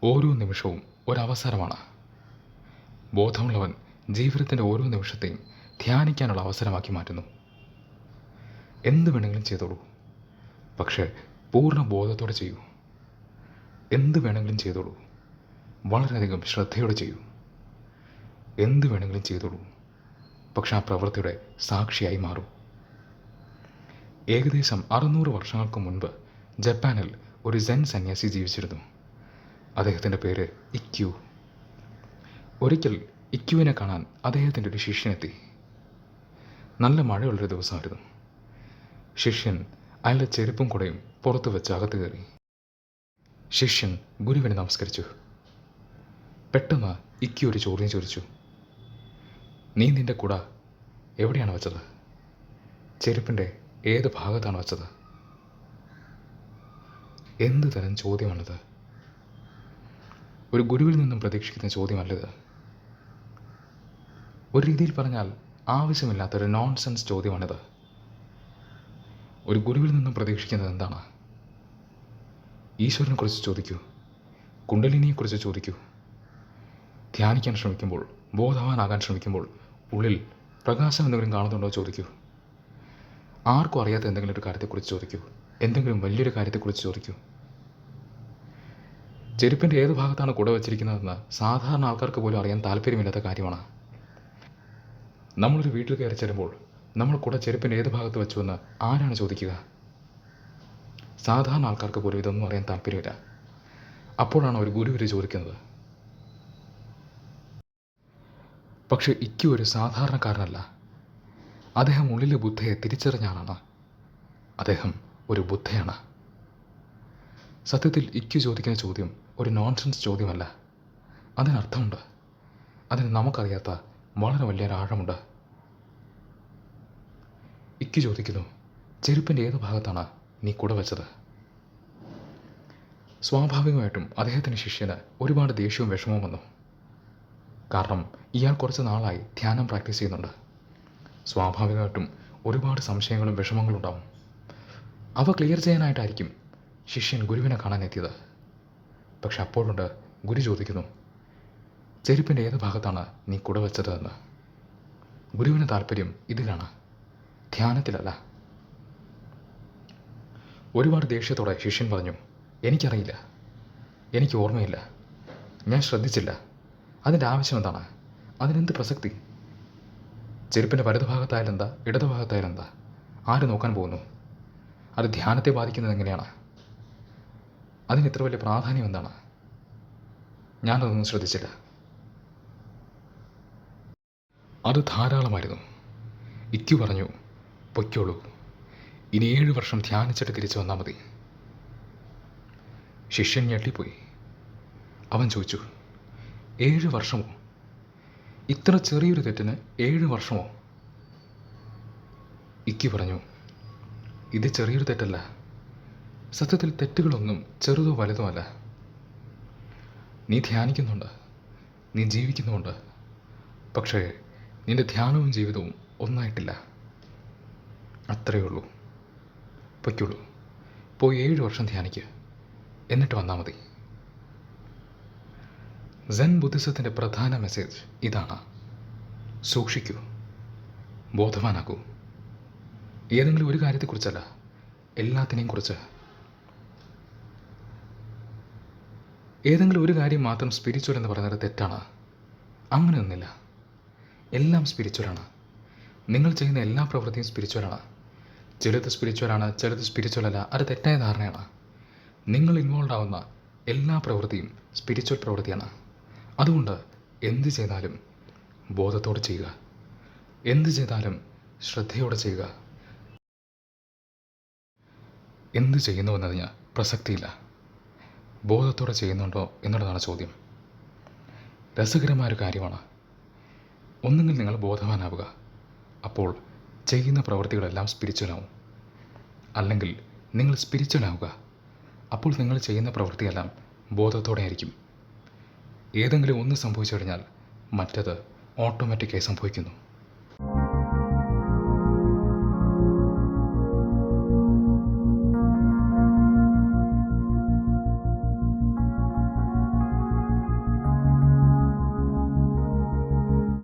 ഓരോ നിമിഷവും ഒരവസരമാണ്. ബോധമുള്ളവൻ ജീവിതത്തിൻ്റെ ഓരോ നിമിഷത്തെയും ധ്യാനിക്കാനുള്ള അവസരമാക്കി മാറ്റുന്നു. എന്ത് വേണമെങ്കിലും ചെയ്തോളൂ, പക്ഷേ പൂർണ്ണ ബോധത്തോടെ ചെയ്യൂ. എന്ത് വേണമെങ്കിലും ചെയ്തോളൂ, വളരെയധികം ശ്രദ്ധയോടെ ചെയ്യൂ. എന്ത് വേണമെങ്കിലും ചെയ്തോളൂ, പക്ഷെ ആ പ്രവൃത്തിയുടെ സാക്ഷിയായി മാറൂ. ഏകദേശം 600 വർഷങ്ങൾക്ക് മുൻപ് ജപ്പാനിൽ ഒരു സെൻ സന്യാസി ജീവിച്ചിരുന്നു. അദ്ദേഹത്തിൻ്റെ പേര് ഇക്യു. ഒരിക്കൽ ഇക്യുവിനെ കാണാൻ അദ്ദേഹത്തിൻ്റെ ഒരു ശിഷ്യനെത്തി. നല്ല മഴയുള്ളൊരു ദിവസമായിരുന്നു. ശിഷ്യൻ അയാളുടെ ചെരുപ്പും കുടയും പുറത്തു വെച്ച് അകത്ത് കയറി. ശിഷ്യൻ ഗുരുവിനെ നമസ്കരിച്ചു. പെട്ടെന്ന് ഇക്യു ഒരു ചോദ്യം ചോദിച്ചു. നീ നിന്റെ കുട എവിടെയാണ് വെച്ചത്? ചെരുപ്പിൻ്റെ ഏത് ഭാഗത്താണ് വെച്ചത്? എന്ത് തരം ചോദ്യമാണിത്? ഒരു ഗുരുവിൽ നിന്നും പ്രതീക്ഷിക്കുന്ന ചോദ്യമല്ലത്. ഒരു രീതിയിൽ പറഞ്ഞാൽ ആവശ്യമില്ലാത്തൊരു നോൺസെൻസ് ചോദ്യമാണിത്. ഒരു ഗുരുവിൽ നിന്നും പ്രതീക്ഷിക്കുന്നത് എന്താണ്? ഈശ്വരനെക്കുറിച്ച് ചോദിക്കൂ, കുണ്ടലിനിയെക്കുറിച്ച് ചോദിക്കൂ. ധ്യാനിക്കാൻ ശ്രമിക്കുമ്പോൾ, ബോധവാനാകാൻ ശ്രമിക്കുമ്പോൾ ഉള്ളിൽ പ്രകാശം എന്തെങ്കിലും കാണുന്നുണ്ടോ ചോദിക്കൂ. ആർക്കും അറിയാത്ത എന്തെങ്കിലും ഒരു കാര്യത്തെക്കുറിച്ച് ചോദിക്കൂ. എന്തെങ്കിലും വലിയൊരു കാര്യത്തെക്കുറിച്ച് ചോദിക്കൂ. ചെരുപ്പിൻ്റെ ഏത് ഭാഗത്താണ് കുട വച്ചിരിക്കുന്നതെന്ന് സാധാരണ ആൾക്കാർക്ക് പോലും അറിയാൻ താല്പര്യമില്ലാത്ത കാര്യമാണ്. നമ്മളൊരു വീട്ടിൽ കയറി ചെല്ലുമ്പോൾ നമ്മൾ കുട ചെരുപ്പിൻ്റെ ഏത് ഭാഗത്ത് വെച്ചുവെന്ന് ആരാണ് ചോദിക്കുക? സാധാരണ ആൾക്കാർക്ക് പോലും ഇതൊന്നും അറിയാൻ താല്പര്യമില്ല. അപ്പോഴാണ് ഒരു ഗുരു ഇത് ചോദിക്കുന്നത്. പക്ഷെ ഇക്യു ഒരു സാധാരണക്കാരനല്ല. അദ്ദേഹം ഉള്ളിലെ ബുദ്ധയെ തിരിച്ചറിഞ്ഞ ആളാണ്. അദ്ദേഹം ഒരു ബുദ്ധയാണ്. സത്യത്തിൽ ഇക്യു ചോദിക്കുന്ന ചോദ്യം ഒരു നോൺസെൻസ് ചോദ്യമല്ല. അതിനർത്ഥമുണ്ട്. അതിന് നമുക്കറിയാത്ത വളരെ വലിയൊരു ആഴമുണ്ട്. ഇക്യു ചോദിക്കുന്നു, ചെരുപ്പിൻ്റെ ഏത് ഭാഗത്താണ് നീ കുട വെച്ചത്? സ്വാഭാവികമായിട്ടും അദ്ദേഹത്തിൻ്റെ ശിഷ്യന് ഒരുപാട് ദേഷ്യവും വിഷമവും വന്നു. കാരണം ഇയാൾ കുറച്ച് നാളായി ധ്യാനം പ്രാക്ടീസ് ചെയ്യുന്നുണ്ട്. സ്വാഭാവികമായിട്ടും ഒരുപാട് സംശയങ്ങളും വിഷമങ്ങളും ഉണ്ടാവും. അവ ക്ലിയർ ചെയ്യാനായിട്ടായിരിക്കും ശിഷ്യൻ ഗുരുവിനെ കാണാൻ എത്തിയത്. പക്ഷെ അപ്പോഴുണ്ട് ഗുരു ചോദിക്കുന്നു, ചെരുപ്പിൻ്റെ ഏത് ഭാഗത്താണ് നീ കുട വെച്ചത് എന്ന്. ഗുരുവിന് താല്പര്യം ഇതിലാണ്, ധ്യാനത്തിലല്ല. ഒരുപാട് ദേഷ്യത്തോടെ ശിഷ്യൻ പറഞ്ഞു, എനിക്കറിയില്ല, എനിക്ക് ഓർമ്മയില്ല, ഞാൻ ശ്രദ്ധിച്ചില്ല. അതിൻ്റെ ആവശ്യം എന്താണ്? അതിനെന്ത് പ്രസക്തി? ചെരുപ്പിൻ്റെ വലതുഭാഗത്തായാലെന്താ, ഇടതുഭാഗത്തായാലെന്താ? ആര് നോക്കാൻ പോകുന്നു? അത് ധ്യാനത്തെ ബാധിക്കുന്നത് എങ്ങനെയാണ്? അതിന് ഇത്ര വലിയ പ്രാധാന്യം എന്താണ്? ഞാനതൊന്നും ശ്രദ്ധിച്ചില്ല. അത് ധാരാളമായിരുന്നു. ഇക്യു പറഞ്ഞു, പൊയ്ക്കോളൂ, ഇനി 7 വർഷം ധ്യാനിച്ചിട്ട് തിരിച്ചു വന്നാൽ മതി. ശിഷ്യൻ ഞെട്ടിപ്പോയി. അവൻ ചോദിച്ചു, 7 വർഷമോ? ഇത്ര ചെറിയൊരു തെറ്റിന് 7 വർഷമോ? ഇക്യു പറഞ്ഞു, ഇത് ചെറിയൊരു തെറ്റല്ല. സത്യത്തിൽ തെറ്റുകളൊന്നും ചെറുതോ വലുതോ അല്ല. നീ ധ്യാനിക്കുന്നുണ്ട്, നീ ജീവിക്കുന്നുമുണ്ട്. പക്ഷേ നിന്റെ ധ്യാനവും ജീവിതവും ഒന്നായിട്ടില്ല. അത്രയേ ഉള്ളൂ. പൊയ്ക്കുള്ളൂ, പോയി 7 വർഷം ധ്യാനിക്കുക, എന്നിട്ട് വന്നാൽ മതി. സെൻ ബുദ്ധിസത്തിൻ്റെ പ്രധാന മെസ്സേജ് ഇതാണ്: സൂക്ഷിക്കൂ, ബോധവാനാകൂ. ഏതെങ്കിലും ഒരു കാര്യത്തെക്കുറിച്ചല്ല, എല്ലാത്തിനെയും കുറിച്ച്. ഏതെങ്കിലും ഒരു കാര്യം മാത്രം സ്പിരിച്വൽ എന്ന് പറയുന്നത് തെറ്റാണ്. അങ്ങനെയൊന്നുമില്ല. എല്ലാം സ്പിരിച്വലാണ്. നിങ്ങൾ ചെയ്യുന്ന എല്ലാ പ്രവൃത്തിയും സ്പിരിച്വലാണ്. ചിലത് സ്പിരിച്വലാണ്, ചിലത് സ്പിരിച്വൽ അല്ല. അത് തെറ്റായ ധാരണയാണ്. നിങ്ങൾ ഇൻവോൾവ് ആവുന്ന എല്ലാ പ്രവൃത്തിയും സ്പിരിച്വൽ പ്രവൃത്തിയാണ്. അതുകൊണ്ട് എന്ത് ചെയ്താലും ബോധത്തോടെ ചെയ്യുക. എന്ത് ചെയ്താലും ശ്രദ്ധയോടെ ചെയ്യുക. എന്ത് ചെയ്യുന്നു എന്നതിന് പ്രസക്തിയില്ല. ബോധത്തോടെ ചെയ്യുന്നുണ്ടോ എന്നുള്ളതാണ് ചോദ്യം. രസകരമായൊരു കാര്യമാണ്. ഒന്നുകിൽ നിങ്ങൾ ബോധവാനാവുക, അപ്പോൾ ചെയ്യുന്ന പ്രവൃത്തികളെല്ലാം സ്പിരിച്വലാവും. അല്ലെങ്കിൽ നിങ്ങൾ സ്പിരിച്വലാവുക, അപ്പോൾ നിങ്ങൾ ചെയ്യുന്ന പ്രവൃത്തിയെല്ലാം ബോധത്തോടെ ആയിരിക്കും. ഏതെങ്കിലും ഒന്ന് സംഭവിച്ചു കഴിഞ്ഞാൽ മറ്റത് ഓട്ടോമാറ്റിക്കായി സംഭവിക്കുന്നു.